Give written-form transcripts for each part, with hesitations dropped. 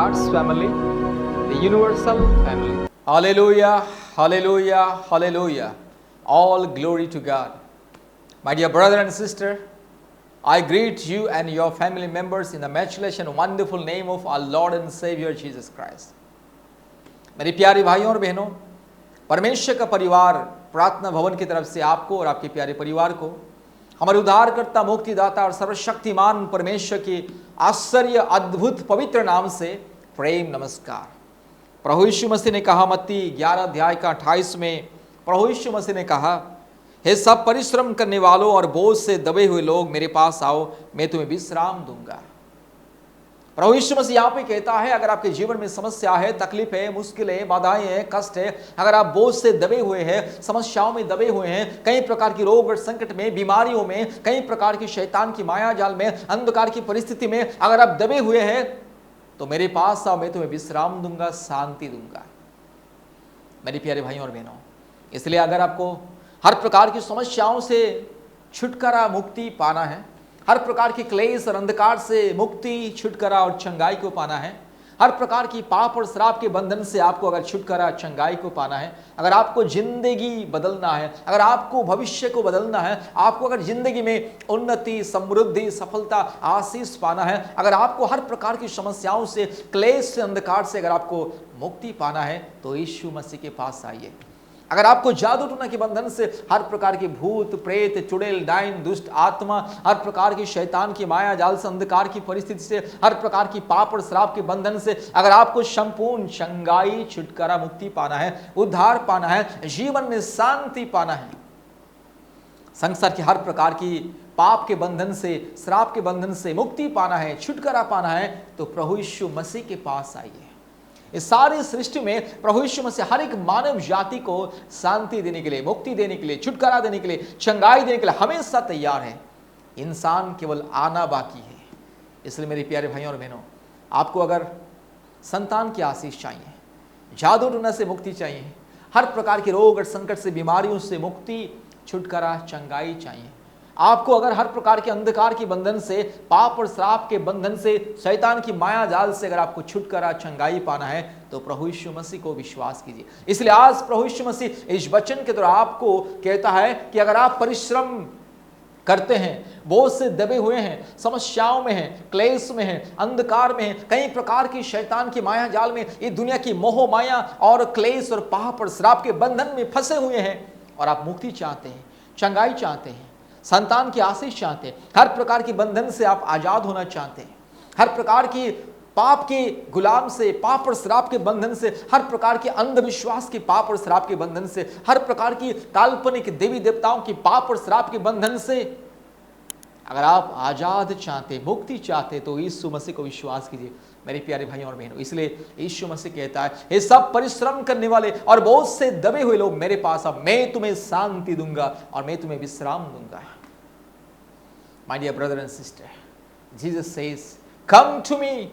God's family, the universal family. Hallelujah, hallelujah, hallelujah. All glory to God. My dear brother and sister, I greet you and your family members in the matchless and wonderful name of our Lord and Savior Jesus Christ. मेरे प्यारे भाइयों और बहनों, परमेश्वर का परिवार प्रार्थना भवन की तरफ से आपको और आपके प्यारे परिवार को हमारे उद्धारकर्ता, मुक्तिदाता और सर्वशक्तिमान परमेश्वर के आश्चर्य अद्भुत पवित्र नाम से प्रेम नमस्कार। प्रभु यीशु मसीह ने कहा, मत्ती 11 अध्याय का 28 में प्रभु यीशु मसीह ने कहा, हे सब परिश्रम करने वालों और बोझ से दबे हुए लोग मेरे पास आओ, मैं तुम्हें विश्राम दूंगा। प्रभु यीशु मसीह यहाँ पे कहता है, अगर आपके जीवन में समस्या है, तकलीफ है, मुश्किलें, बाधाएं हैं, कष्ट है, अगर आप बोझ से दबे हुए हैं, समस्याओं में दबे हुए हैं, कई प्रकार की रोग और संकट में, बीमारियों में, कई प्रकार की शैतान की माया जाल में, अंधकार की परिस्थिति में अगर आप दबे हुए हैं, तो मेरे पास आओ, मैं तुम्हें विश्राम दूंगा, शांति दूंगा। मेरे प्यारे भाइयों और बहनों, इसलिए अगर आपको हर प्रकार की समस्याओं से छुटकारा, मुक्ति पाना है, हर प्रकार की क्लेश और अंधकार से मुक्ति, छुटकारा और चंगाई को पाना है, हर प्रकार की पाप और श्राप के बंधन से आपको अगर छुटकारा, चंगाई को पाना है, अगर आपको जिंदगी बदलना है, अगर आपको भविष्य को बदलना है, आपको अगर जिंदगी में उन्नति, समृद्धि, सफलता, आशीष पाना है, अगर आपको हर प्रकार की समस्याओं से, क्लेश से, अंधकार से अगर आपको मुक्ति पाना है, तो यीशु मसीह के पास आइए। अगर आपको जादू टोना के बंधन से, हर प्रकार के भूत, प्रेत, चुड़ैल, डायन, दुष्ट आत्मा, हर प्रकार की शैतान की माया जाल से, अंधकार की परिस्थिति से, हर प्रकार की पाप और श्राप के बंधन से अगर आपको संपूर्ण चंगाई, छुटकारा, मुक्ति पाना है, उद्धार पाना है, जीवन में शांति पाना है, संसार की हर प्रकार की पाप के बंधन से, श्राप के बंधन से मुक्ति पाना है, छुटकारा पाना है, तो प्रभु यीशु मसीह के पास आइए। इस सारी सृष्टि में प्रभु यीशु मसीह हर एक मानव जाति को शांति देने के लिए, मुक्ति देने के लिए, छुटकारा देने के लिए, चंगाई देने के लिए हमेशा तैयार है। इंसान केवल आना बाकी है। इसलिए मेरे प्यारे भाइयों और बहनों, आपको अगर संतान की आशीष चाहिए, जादू टोना से मुक्ति चाहिए, हर प्रकार के रोग और संकट से, बीमारियों से मुक्ति, छुटकारा, चंगाई चाहिए, आपको अगर हर प्रकार के अंधकार के बंधन से, पाप और श्राप के बंधन से, शैतान की माया जाल से अगर आपको छुटकारा, चंगाई पाना है, तो प्रभु यीशु मसीह को विश्वास कीजिए। इसलिए आज प्रभु यीशु मसीह इस वचन के द्वारा आपको कहता है कि अगर आप परिश्रम करते हैं, बोझ से दबे हुए हैं, समस्याओं में हैं, क्लेश में हैं, अंधकार में हैं, कई प्रकार की शैतान की माया जाल में, ये दुनिया की मोह माया और क्लेश और पाप और श्राप के बंधन में फंसे हुए हैं, और आप मुक्ति चाहते हैं, चंगाई चाहते हैं, संतान की आशीष चाहते हैं, हर प्रकार की बंधन से आप आजाद होना चाहते हैं, हर प्रकार की पाप के गुलाम से, पाप और श्राप के बंधन से, हर प्रकार के अंधविश्वास के पाप और श्राप के बंधन से, हर प्रकार की काल्पनिक देवी देवताओं की पाप और श्राप के बंधन से अगर आप आजाद चाहते, मुक्ति चाहते, तो यीशु मसीह को विश्वास कीजिए। मेरे प्यारे भाइयों और बहनों, इसलिए यीशु मसीह कहता है, ये सब परिश्रम करने वाले और बोझ से दबे हुए लोग मेरे पास आओ, मैं तुम्हें शांति दूंगा और मैं तुम्हें विश्राम दूंगा। My dear brother and sister, Jesus says, come to me,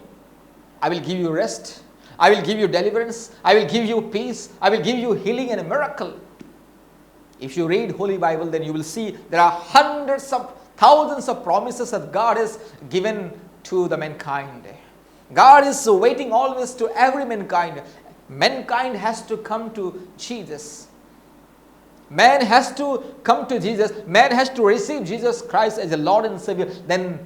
I will give you rest, I will give you deliverance, I will give you peace, I will give you healing and a miracle. If you read Holy Bible, then you will see there are hundreds of thousands of promises that God has given to the mankind. God is waiting always to every mankind. Mankind has to come to Jesus. Man has to come to Jesus. Man has to receive Jesus Christ as a Lord and Savior. Then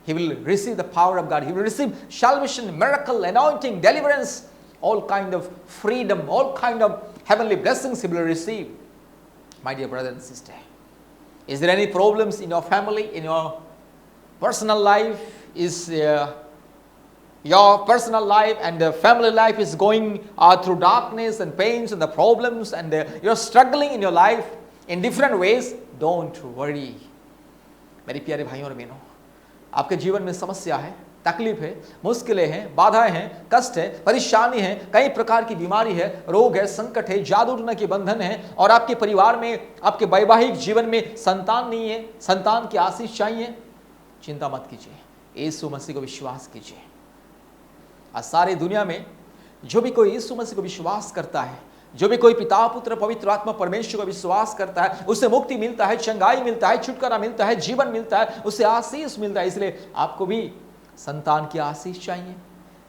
he will receive the power of God. He will receive salvation, miracle, anointing, deliverance, all kind of freedom, all kind of heavenly blessings he will receive. My dear brother and sister, is there any problems in your family, in your personal life? Is your personal life and family life is going through darkness and pains and the problems, and you're struggling in your life in different ways? Don't worry. मेरे प्यारे भाइयों और बहनों, आपके जीवन में समस्या है, तकलीफ है, मुश्किलें हैं, बाधाएं हैं, कष्ट है, परेशानी है, कई प्रकार की बीमारी है, रोग है, संकट है, जादू टोना के बंधन है, और आपके परिवार में, आपके वैवाहिक जीवन में संतान नहीं है, संतान की आशीष चाहिए, चिंता मत कीजिए, यीशु मसीह को विश्वास कीजिए। आज सारी दुनिया में जो भी कोई यीशु मसीह को विश्वास करता है, जो भी कोई पिता, पुत्र, पवित्र आत्मा परमेश्वर को विश्वास करता है, उसे मुक्ति मिलता है, चंगाई मिलता है, छुटकारा मिलता है, जीवन मिलता है, उसे आशीष मिलता है। इसलिए आपको भी संतान की आशीष चाहिए,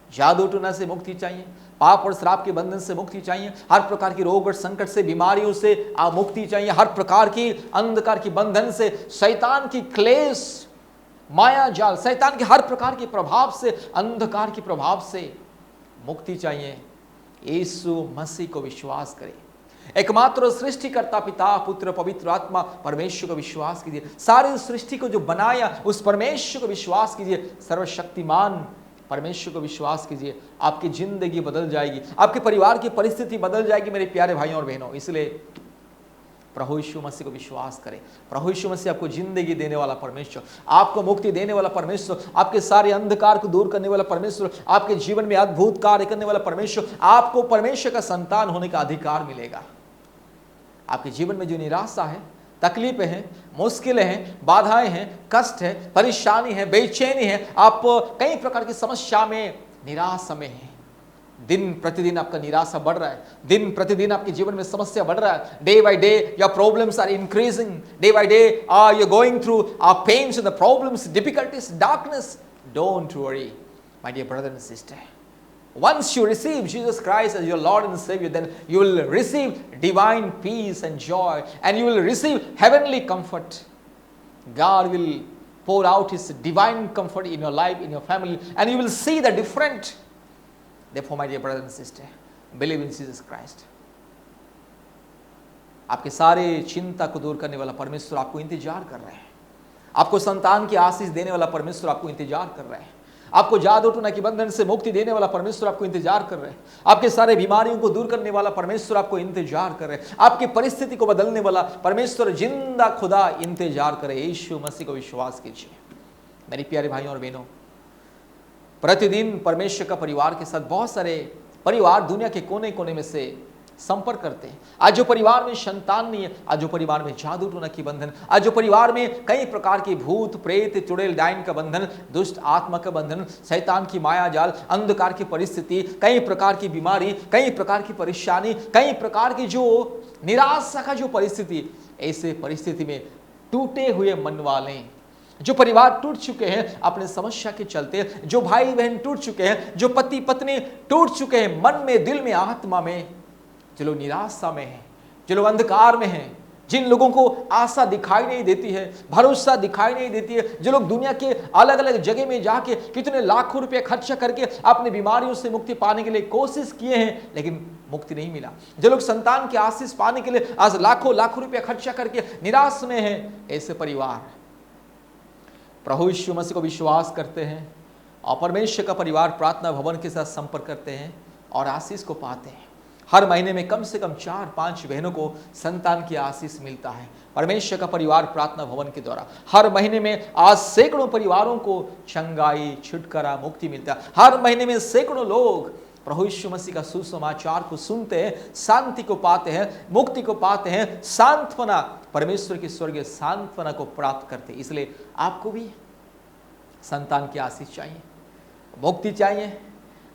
जादू टोना से मुक्ति चाहिए, पाप और श्राप के बंधन से मुक्ति चाहिए, हर प्रकार की रोग और संकट से, बीमारियों से मुक्ति चाहिए, हर प्रकार की अंधकार की बंधन से, शैतान की क्लेश, माया जाल, शैतान के हर प्रकार के प्रभाव से, अंधकार के प्रभाव से मुक्ति चाहिए। यीशु मसीह को विश्वास करें, एकमात्र सृष्टिकर्ता पिता, पुत्र, पवित्र आत्मा परमेश्वर को विश्वास कीजिए। सारी सृष्टि को जो बनाया उस परमेश्वर को विश्वास कीजिए। सर्वशक्तिमान परमेश्वर को विश्वास कीजिए। आपकी जिंदगी बदल जाएगी, आपके परिवार की परिस्थिति बदल जाएगी मेरे प्यारे भाइयों और बहनों। इसलिए प्रभु यीशु मसीह को विश्वास करें। प्रभु यीशु मसीह आपको जिंदगी देने वाला परमेश्वर, आपको मुक्ति देने वाला परमेश्वर, आपके सारे अंधकार को दूर करने वाला परमेश्वर, आपके जीवन में अद्भुत कार्य करने वाला परमेश्वर, आपको परमेश्वर का संतान होने का अधिकार मिलेगा। आपके जीवन में जो निराशा है, तकलीफें हैं, मुश्किलें हैं, बाधाएं हैं, कष्ट है, परेशानी है, बेचैनी है, आप कई प्रकार की समस्या में, निराशा में हैं, दिन प्रतिदिन आपका निराशा बढ़ रहा है, दिन प्रतिदिन आपके जीवन में समस्या बढ़ रहा है, day by day your problems are increasing, day by day you are going through pains and the problems, difficulties, darkness, don't worry my dear brother and sister. Once you receive Jesus Christ as your Lord and Savior, then you will receive divine peace and joy, and you will receive heavenly comfort. God will pour out His divine comfort in your life, in your family, and you will see the different. Therefore, my dear brother and sister, believe in Jesus Christ. आपके सारे चिंता को दूर करने वाला परमेश्वर आपको इंतजार कर रहे हैं। आपको संतान की आशीष देने वाला परमेश्वर आपको इंतजार कर रहे हैं। आपको जादू टोना की बंधन से मुक्ति देने वाला परमेश्वर आपको इंतजार कर रहे हैं। आपके सारे बीमारियों को दूर करने वाला परमेश्वर आपको इंतजार कर रहे हैं। आपकी परिस्थिति को बदलने वाला परमेश्वर, जिंदा खुदा इंतजार करे। यीशु मसीह को विश्वास कीजिए मेरे प्यारे भाइयों और बहनों। प्रतिदिन परमेश्वर का परिवार के साथ बहुत सारे परिवार दुनिया के कोने कोने में से संपर्क करते हैं। आज जो परिवार में संतान नहीं है, आज जो परिवार में जादू टोना की बंधन, आज जो परिवार में कई प्रकार के भूत प्रेत, चुड़ैल डायन का बंधन, दुष्ट आत्मा का बंधन, शैतान की माया जाल, अंधकार की परिस्थिति, कई प्रकार की बीमारी, कई प्रकार की परेशानी, कई प्रकार की जो निराशा का जो परिस्थिति, ऐसे परिस्थिति में टूटे हुए मन वाले, जो परिवार टूट चुके हैं अपने समस्या के चलते, जो भाई बहन टूट चुके हैं, जो पति पत्नी टूट चुके हैं मन में, दिल में, आत्मा में, जो लोग निराशा में हैं, जो लोग अंधकार में हैं, जिन लोगों को आशा दिखाई नहीं देती है, भरोसा दिखाई नहीं देती है, जो लोग दुनिया के अलग अलग जगह में जाके कितने लाखों रुपए खर्च करके अपनी बीमारियों से मुक्ति पाने के लिए कोशिश किए हैं लेकिन मुक्ति नहीं मिला, जो लोग संतान की आशीष पाने के लिए आज लाखों लाखों रुपए खर्चा करके निराश में हैं, ऐसे परिवार प्रभु यीशु मसीह को विश्वास करते हैं और परमेश्वर का परिवार प्रार्थना भवन के साथ संपर्क करते हैं और आशीष को पाते हैं। हर महीने में कम से कम 4-5 बहनों को संतान की आशीष मिलता है परमेश्वर का परिवार प्रार्थना भवन के द्वारा। हर महीने में आज सैकड़ों परिवारों को चंगाई, छुटकारा, मुक्ति मिलता है। हर महीने में सैकड़ों लोग प्रभु यीशु मसीह का सुसमाचार को सुनते हैं, शांति को पाते हैं, मुक्ति को पाते हैं, सांत्वना, परमेश्वर की स्वर्गीय सांत्वना को प्राप्त करते हैं। इसलिए आपको भी संतान की आशीष चाहिए, मुक्ति चाहिए,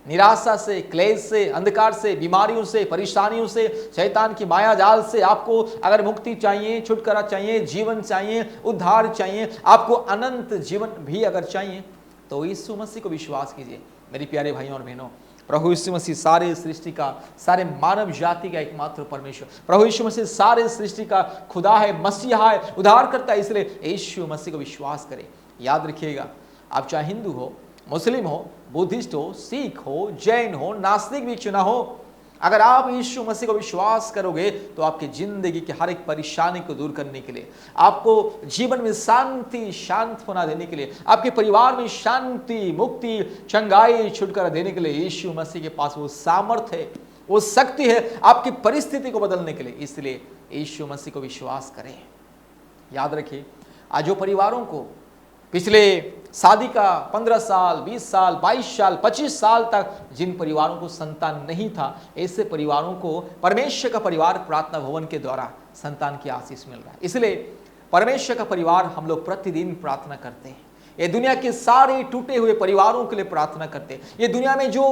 निराशा से, क्लेश से, अंधकार से, बीमारियों से, परेशानियों से, शैतान की माया जाल से आपको अगर मुक्ति चाहिए, छुटकारा चाहिए, जीवन चाहिए, उद्धार चाहिए, आपको अनंत जीवन भी अगर चाहिए तो यीशु मसीह को विश्वास कीजिए मेरे प्यारे भाइयों और बहनों। प्रभु यीशु मसीह सारे सृष्टि का, सारे मानव जाति का एकमात्र परमेश्वर, प्रभु यीशु मसीह सारे सृष्टि का खुदा है, मसीहा है, उद्धार करता है। इसलिए यीशु मसीह को विश्वास करें। याद रखिएगा, आप चाहे हिंदू हो, मुस्लिम हो, बुद्धिस्ट हो, सिख हो, जैन हो, नास्तिक भी क्यों ना हो, अगर आप यीशु मसीह को विश्वास करोगे तो आपकी जिंदगी की हर एक परेशानी को दूर करने के लिए, आपको जीवन में शांति, सांत्वना देने के लिए, आपके परिवार में शांति, मुक्ति, चंगाई, छुटकारा देने के लिए यीशु मसीह के पास वो सामर्थ्य है, वो शक्ति है आपकी परिस्थिति को बदलने के लिए। इसलिए यीशु मसीह को विश्वास करें। याद रखिए, आज जो परिवारों को पिछले शादी का 15 साल, 20 साल, 22 साल, 25 साल तक जिन परिवारों को संतान नहीं था, ऐसे परिवारों को परमेश्वर का परिवार प्रार्थना भवन के द्वारा संतान की आशीष मिल रहा है। इसलिए परमेश्वर का परिवार हम लोग प्रतिदिन प्रार्थना करते हैं। ये दुनिया के सारे टूटे हुए परिवारों के लिए प्रार्थना करते हैं। ये दुनिया में जो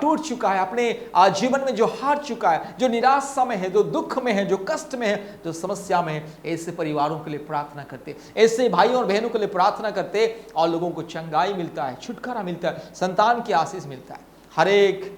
टूट चुका है, अपने जीवन में जो हार चुका है, जो निराशा में है, जो दुख में है, जो कष्ट में है, जो समस्या में है, ऐसे परिवारों के लिए प्रार्थना करते, ऐसे भाइयों और बहनों के लिए प्रार्थना करते और लोगों को चंगाई मिलता है, छुटकारा मिलता है, संतान की आशीष मिलता है। हर एक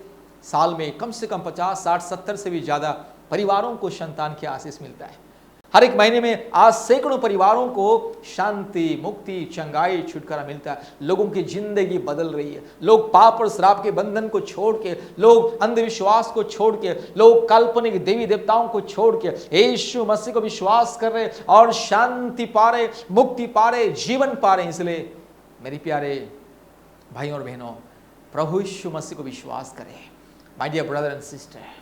साल में कम से कम 50, 60, 70 से भी ज़्यादा परिवारों को संतान की आशीष मिलता है। हर एक महीने में आज सैकड़ों परिवारों को शांति, मुक्ति, चंगाई, छुटकारा मिलता है। लोगों की जिंदगी बदल रही है। लोग पाप और श्राप के बंधन को छोड़ के, लोग अंधविश्वास को छोड़ के, लोग काल्पनिक देवी देवताओं को छोड़ के यीशु मसीह को विश्वास कर रहे और शांति पा रहे, मुक्ति पा रहे, जीवन पा रहे। इसलिए मेरे प्यारे भाइयों और बहनों, प्रभु यीशु मसीह को विश्वास करें। My dear brother and sister,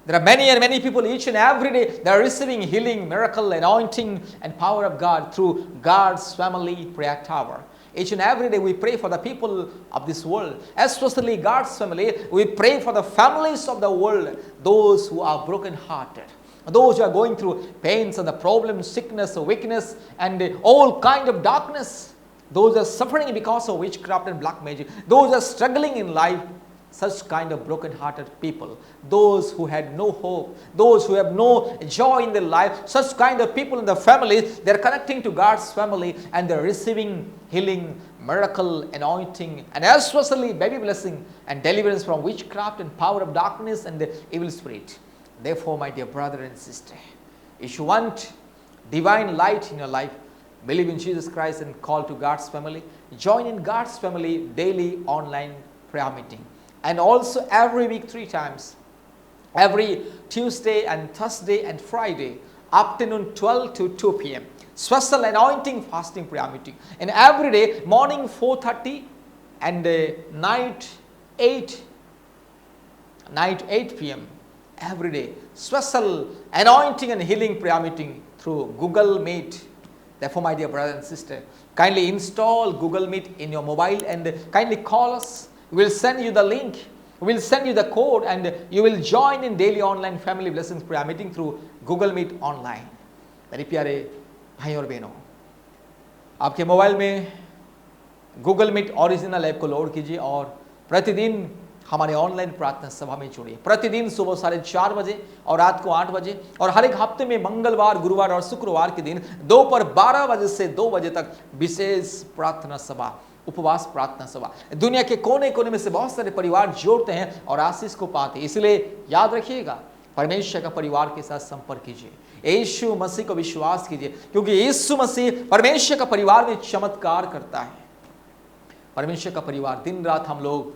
there are many people each and every day they are receiving healing, miracle, anointing and power of God through God's family prayer tower. Each and every day we pray for the people of this world, especially God's family. We pray for the families of the world, those who are broken hearted, those who are going through pains and the problems, sickness, weakness and all kind of darkness, those who are suffering because of witchcraft and black magic, those who are struggling in life. Such kind of broken-hearted people, those who had no hope, those who have no joy in their life, such kind of people in the families, they are connecting to God's family and they are receiving healing, miracle, anointing, and especially baby blessing and deliverance from witchcraft and power of darkness and the evil spirit. Therefore, my dear brother and sister, if you want divine light in your life, believe in Jesus Christ and call to God's family. Join in God's family daily online prayer meeting. And also every week 3 times, every Tuesday and Thursday and Friday, afternoon 12 to 2 p.m. Special anointing fasting prayer meeting. And every day, morning 4:30 and night 8 p.m. Every day, special anointing and healing prayer meeting through Google Meet. Therefore, my dear brother and sister, kindly install Google Meet in your mobile and kindly call us. We will send you the link, we will send you the code and you will join in daily online family blessings prayer meeting through Google Meet online. मेरे प्यारे भाई और बहनों, आपके mobile में Google Meet original app को load कीजिए और प्रतिदिन हमारे ऑनलाइन प्रार्थना सभा में जुड़िए। प्रतिदिन सुबह 4:30 बजे और रात को 8 बजे और हर एक हफ्ते में मंगलवार, गुरुवार और शुक्रवार के दिन दोपहर 12 बजे से 2 बजे तक विशेष प्रार्थना सभा, उपवास प्रार्थना सभा। दुनिया के कोने कोने में से बहुत सारे परिवार जोड़ते हैं और आशीष को पाते हैं। इसलिए याद रखिएगा, परमेश्वर का परिवार के साथ संपर्क कीजिए, यीशु मसीह को विश्वास कीजिए, क्योंकि यीशु मसीह परमेश्वर का परिवार में चमत्कार करता है। परमेश्वर का परिवार, दिन रात हम लोग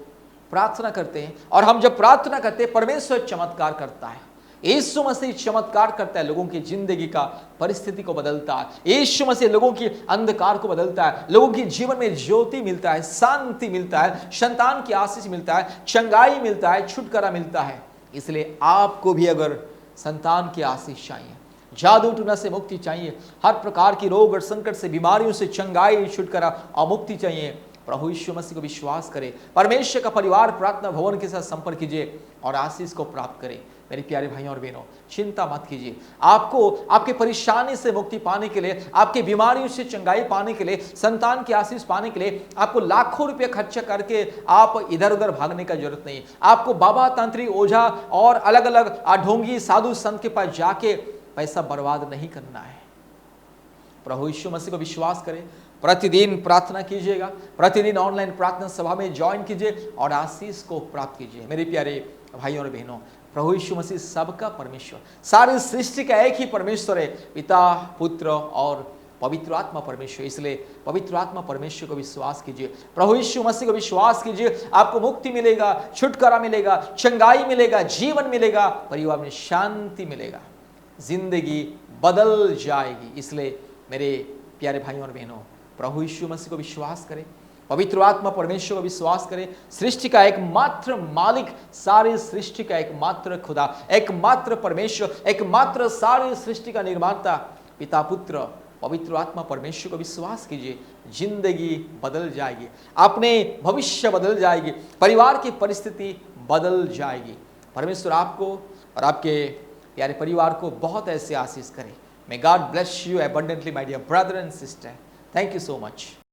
प्रार्थना करते हैं और हम जब प्रार्थना करते हैं परमेश्वर चमत्कार करता है। यीशु मसीह चमत्कार करता है, लोगों की जिंदगी का परिस्थिति को बदलता है। यीशु मसीह लोगों की अंधकार को बदलता है, लोगों के जीवन में ज्योति मिलता है, शांति मिलता है, संतान की आशीष मिलता है, चंगाई मिलता है, छुटकारा मिलता है। इसलिए आपको भी अगर संतान की आशीष चाहिए, जादू टूना से मुक्ति चाहिए, हर प्रकार की रोग और संकट से, बीमारियों से चंगाई, छुटकारा और मुक्ति चाहिए, प्रभु यीशु मसीह को विश्वास करें, परमेश्वर का परिवार प्रार्थना भवन के साथ संपर्क कीजिए और आशीष को प्राप्त करें। मेरे प्यारे भाइयों और बहनों, चिंता मत कीजिए। आपको आपके परेशानी से मुक्ति पाने के लिए, आपके बीमारियों से चंगाई पाने के लिए, संतान की आशीष पाने के लिए आपको लाखों रुपए खर्च करके आप इधर उधर भागने का जरूरत नहीं। आपको बाबा, तांत्रिक, ओझा और अलग अलग ढोंगी साधु संत के पास जाके पैसा बर्बाद नहीं करना है। प्रभु यीशु मसीह को विश्वास करें, प्रतिदिन प्रार्थना कीजिएगा, प्रतिदिन ऑनलाइन प्रार्थना सभा में ज्वाइन कीजिए और आशीष को प्राप्त कीजिए। मेरे प्यारे भाइयों और बहनों, प्रभु यीशु मसीह सबका परमेश्वर, सारी सृष्टि का एक ही परमेश्वर है, पिता, पुत्र और पवित्र आत्मा परमेश्वर। इसलिए पवित्र आत्मा परमेश्वर को विश्वास कीजिए, प्रभु यीशु मसीह को विश्वास कीजिए। आपको मुक्ति मिलेगा, छुटकारा मिलेगा, चंगाई मिलेगा, जीवन मिलेगा, परिवार में शांति मिलेगा, जिंदगी बदल जाएगी। इसलिए मेरे प्यारे भाइयों और बहनों, प्रभु यीशु मसीह को विश्वास करें, पवित्र आत्मा परमेश्वर को विश्वास करें। सृष्टि का एकमात्र मालिक, सारी सृष्टि का एकमात्र खुदा, एकमात्र परमेश्वर, एकमात्र सारी सृष्टि का निर्माता, पिता, पुत्र, पवित्र आत्मा परमेश्वर को विश्वास कीजिए। जिंदगी बदल जाएगी, अपने भविष्य बदल जाएगी, परिवार की परिस्थिति बदल जाएगी। परमेश्वर आपको और आपके प्यारे परिवार को बहुत ऐसे आशीष करे। May God bless you abundantly, my dear brother and sister. Thank you so much.